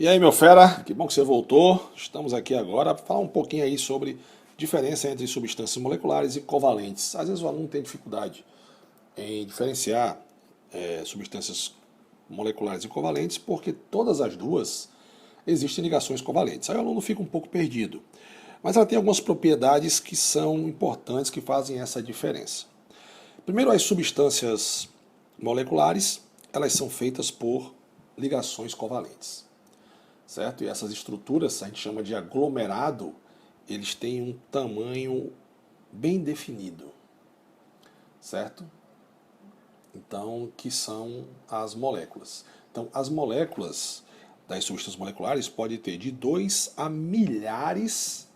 E aí, meu fera, que bom que você voltou. Estamos aqui agora para falar um pouquinho aí sobre diferença entre substâncias moleculares e covalentes. Às vezes o aluno tem dificuldade em diferenciar substâncias moleculares e covalentes porque todas as duas existem ligações covalentes. Aí o aluno fica um pouco perdido. Mas ela tem algumas propriedades que são importantes, que fazem essa diferença. Primeiro, as substâncias moleculares, elas são feitas por ligações covalentes, certo? E essas estruturas a gente chama de aglomerado, eles têm um tamanho bem definido, certo? Então, que são as moléculas. Então, as moléculas das substâncias moleculares podem ter de 2 a milhares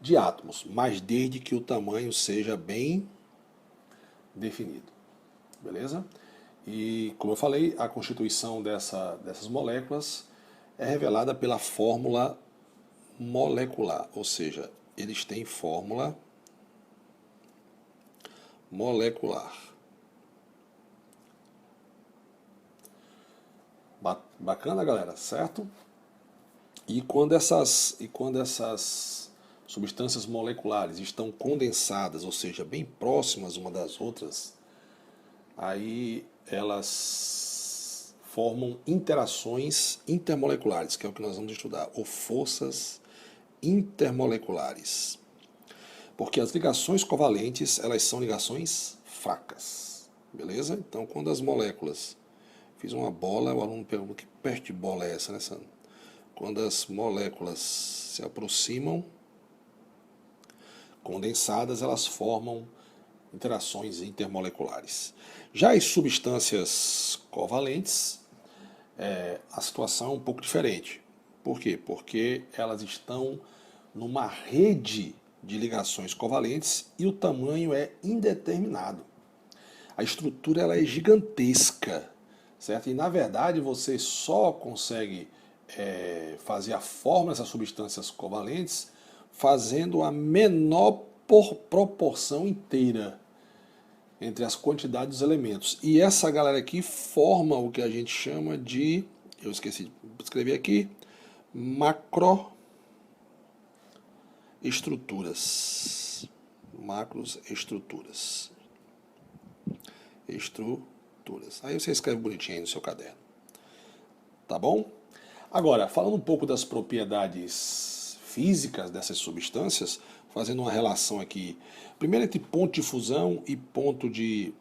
de átomos, mas desde que o tamanho seja bem definido, beleza? E, como eu falei, a constituição dessas moléculas é revelada pela fórmula molecular, ou seja, eles têm fórmula molecular. Bacana, galera, certo? E quando essas substâncias moleculares estão condensadas, ou seja, bem próximas uma das outras, aí elas formam interações intermoleculares, que é o que nós vamos estudar, ou forças intermoleculares. Porque as ligações covalentes, elas são ligações fracas, beleza? Então, quando as moléculas... Fiz uma bola, o aluno perguntou que perto de bola é essa, né, Sandro? Quando as moléculas se aproximam, condensadas, elas formam interações intermoleculares. Já as substâncias covalentes, a situação é um pouco diferente. Por quê? Porque elas estão numa rede de ligações covalentes e o tamanho é indeterminado. A estrutura ela é gigantesca, certo? E na verdade você só consegue fazer a fórmula dessas substâncias covalentes fazendo a menor proporção inteira entre as quantidades dos elementos. E essa galera aqui forma o que a gente chama de, eu esqueci de escrever aqui, macroestruturas. Macroestruturas. Estruturas. Aí você escreve bonitinho aí no seu caderno. Tá bom? Agora, falando um pouco das propriedades físicas dessas substâncias, fazendo uma relação aqui, primeiro entre ponto de fusão e ponto de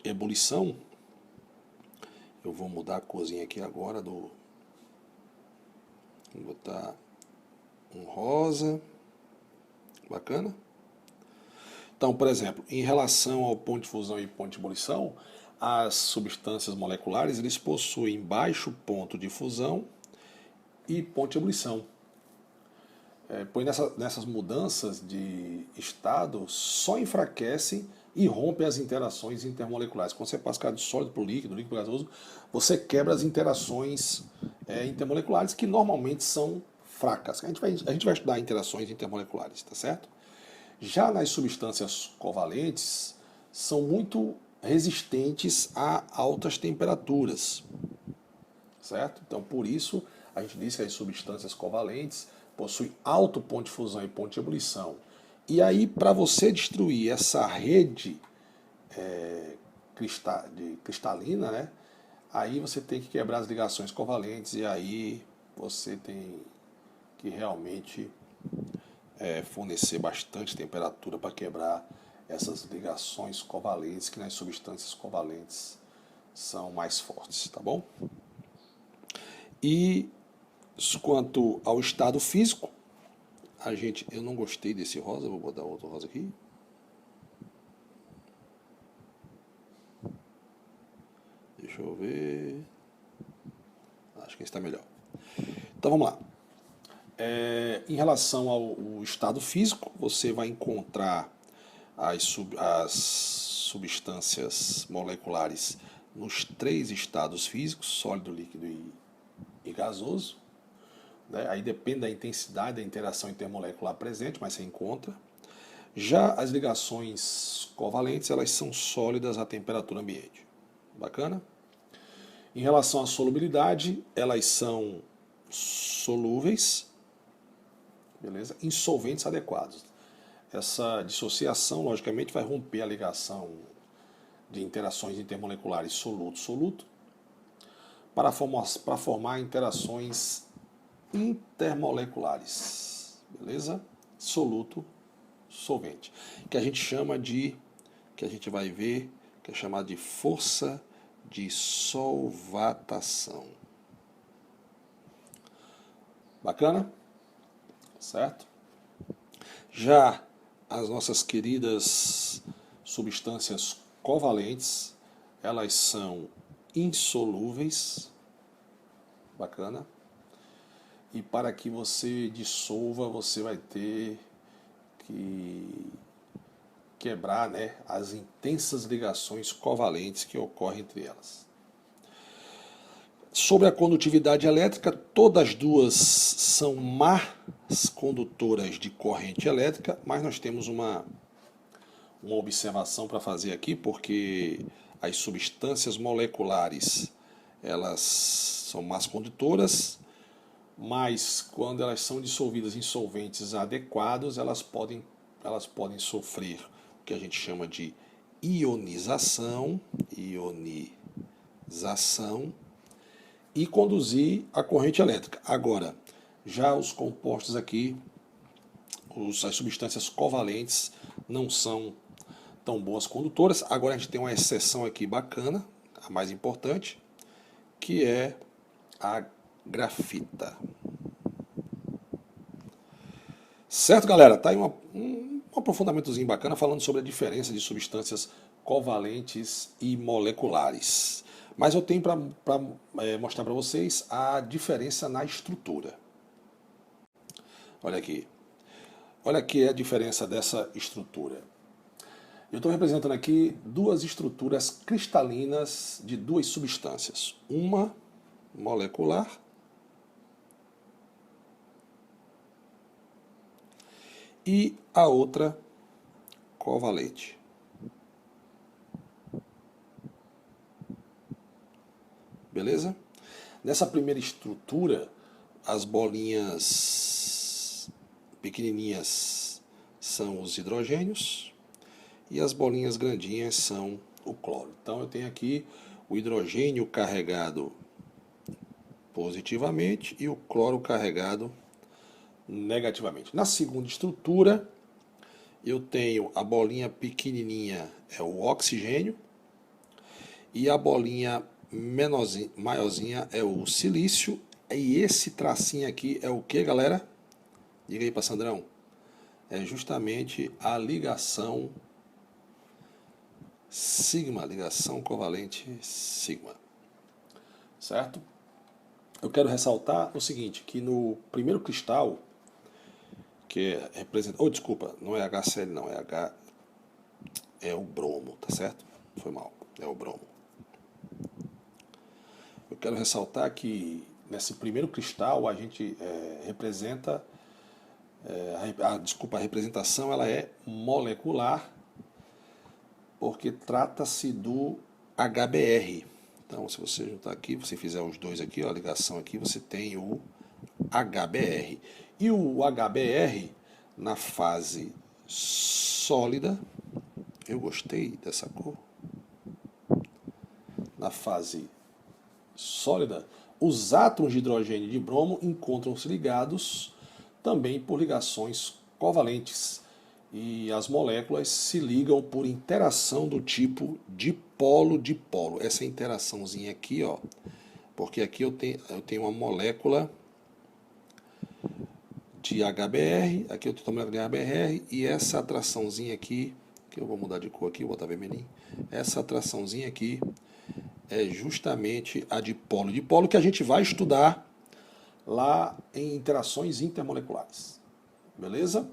ebulição. Eu vou mudar a corzinha aqui agora do... Vou botar um rosa. Bacana? Então, por exemplo, em relação ao ponto de fusão e ponto de ebulição, as substâncias moleculares eles possuem baixo ponto de fusão e ponto de ebulição. Pois nessas mudanças de estado só enfraquecem e rompem as interações intermoleculares. Quando você passa de sólido para o líquido, líquido para o gasoso, você quebra as interações intermoleculares que normalmente são fracas. A gente vai estudar interações intermoleculares, tá certo? Já nas substâncias covalentes, são muito resistentes a altas temperaturas, certo? Então, por isso, a gente diz que as substâncias covalentes possuem alto ponto de fusão e ponto de ebulição. E aí, para você destruir essa rede cristalina, né? Aí você tem que quebrar as ligações covalentes e aí você tem que realmente fornecer bastante temperatura para quebrar essas ligações covalentes, que nas substâncias covalentes são mais fortes, tá bom? E quanto ao estado físico, eu não gostei desse rosa, vou botar outro rosa aqui. Deixa eu ver. Acho que esse está melhor. Então vamos lá. Em relação ao estado físico, você vai encontrar as substâncias moleculares nos 3 estados físicos, sólido, líquido e gasoso. Né? Aí depende da intensidade da interação intermolecular presente, mas você encontra. Já as ligações covalentes, elas são sólidas à temperatura ambiente. Bacana? Em relação à solubilidade, elas são solúveis, beleza? Em solventes adequados. Essa dissociação, logicamente, vai romper a ligação de interações intermoleculares soluto-soluto para formar interações intermoleculares, beleza? Soluto-solvente, que a gente chama de, que a gente vai ver, que é chamado de força de solvatação. Bacana? Certo? Já as nossas queridas substâncias covalentes, elas são insolúveis. Bacana? E para que você dissolva, você vai ter que quebrar, né, as intensas ligações covalentes que ocorrem entre elas. Sobre a condutividade elétrica, todas duas são más condutoras de corrente elétrica, mas nós temos uma observação para fazer aqui, porque as substâncias moleculares elas são más condutoras, mas quando elas são dissolvidas em solventes adequados, elas podem sofrer o que a gente chama de ionização e conduzir a corrente elétrica. Agora, já os compostos aqui, as substâncias covalentes, não são tão boas condutoras. Agora a gente tem uma exceção aqui bacana, a mais importante, que é a grafita. Certo, galera? Tá aí um aprofundamentozinho bacana falando sobre a diferença de substâncias covalentes e moleculares. Mas eu tenho para mostrar para vocês a diferença na estrutura. Olha aqui. Olha aqui a diferença dessa estrutura. Eu estou representando aqui duas estruturas cristalinas de duas substâncias. Uma molecular e a outra covalente. Beleza? Nessa primeira estrutura, as bolinhas pequenininhas são os hidrogênios e as bolinhas grandinhas são o cloro. Então eu tenho aqui o hidrogênio carregado positivamente e o cloro carregado negativamente. Na segunda estrutura, eu tenho a bolinha pequenininha, é o oxigênio, e a bolinha maiorzinha é o silício. E esse tracinho aqui é o que, galera? Diga aí para Sandrão. É justamente a ligação sigma, ligação covalente sigma. Certo? Eu quero ressaltar o seguinte, que no primeiro cristal, que representa... Oh, desculpa, não é HCl não, é o bromo, tá certo? Foi mal, é o bromo. Eu quero ressaltar que nesse primeiro cristal a gente representa, a representação ela é molecular, porque trata-se do HBr. Então, se você juntar aqui, você fizer os dois aqui, ó, a ligação aqui, você tem o HBr. E o HBr, na fase sólida, eu gostei dessa cor, na fase sólida, os átomos de hidrogênio e de bromo encontram-se ligados também por ligações covalentes. E as moléculas se ligam por interação do tipo dipolo-dipolo. Essa interaçãozinha aqui, ó, porque aqui eu tenho uma molécula de HBr, aqui eu tenho uma molécula de HBr, e essa atraçãozinha aqui, que eu vou mudar de cor aqui, vou botar vermelhinho, essa atraçãozinha aqui é justamente a dipolo-dipolo que a gente vai estudar lá em interações intermoleculares. Beleza?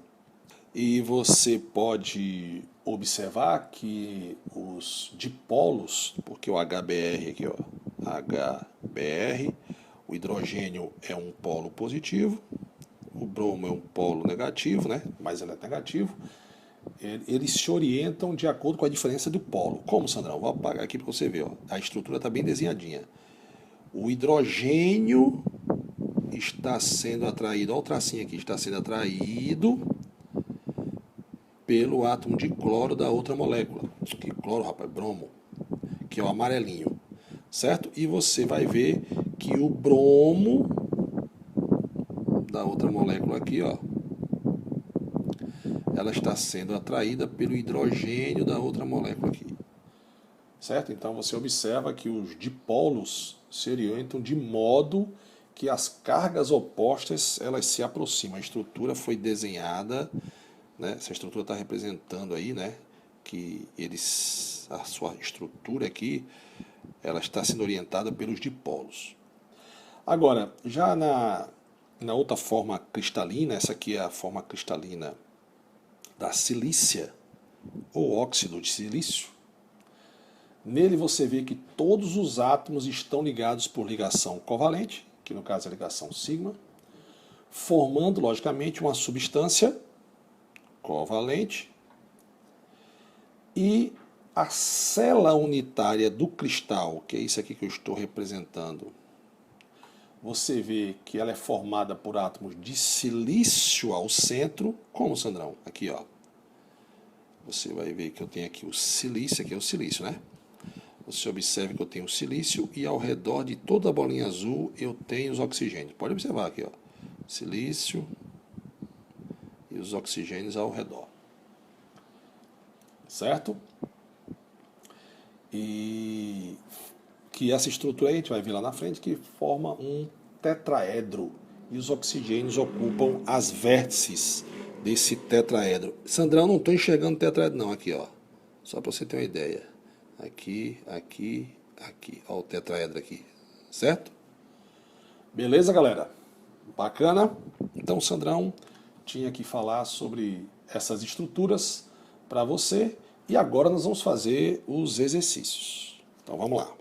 E você pode observar que os dipolos, porque o HBr aqui, ó, HBr, o hidrogênio é um polo positivo, o bromo é um polo negativo, né? Mas ele é negativo. Eles se orientam de acordo com a diferença do polo. Como, Sandrão? Vou apagar aqui para você ver. Ó. A estrutura está bem desenhadinha. O hidrogênio está sendo atraído, olha o tracinho aqui, está sendo atraído pelo átomo de cloro da outra molécula. Que cloro, rapaz, bromo, que é o amarelinho, certo? E você vai ver que o bromo da outra molécula aqui, ó, ela está sendo atraída pelo hidrogênio da outra molécula aqui, certo? Então você observa que os dipolos se orientam de modo que as cargas opostas elas se aproximam. A estrutura foi desenhada, né? Essa estrutura está representando aí, né, que a sua estrutura aqui, ela está sendo orientada pelos dipolos. Agora, já na outra forma cristalina, essa aqui é a forma cristalina da silícia, ou óxido de silício, nele você vê que todos os átomos estão ligados por ligação covalente, que no caso é a ligação sigma, formando, logicamente, uma substância covalente, e a célula unitária do cristal, que é isso aqui que eu estou representando, você vê que ela é formada por átomos de silício ao centro. Como, Sandrão? Aqui, ó. Você vai ver que eu tenho aqui o silício, aqui é o silício, né? Você observa que eu tenho o silício e ao redor de toda a bolinha azul eu tenho os oxigênios. Pode observar aqui, ó. Silício e os oxigênios ao redor. Certo? E que essa estrutura aí, a gente vai ver lá na frente, que forma um tetraedro. E os oxigênios ocupam as vértices desse tetraedro. Sandrão, não estou enxergando tetraedro não, aqui, ó. Só para você ter uma ideia. Aqui, aqui, aqui. Ó o tetraedro aqui. Certo? Beleza, galera? Bacana? Então, Sandrão tinha que falar sobre essas estruturas para você. E agora nós vamos fazer os exercícios. Então, vamos lá.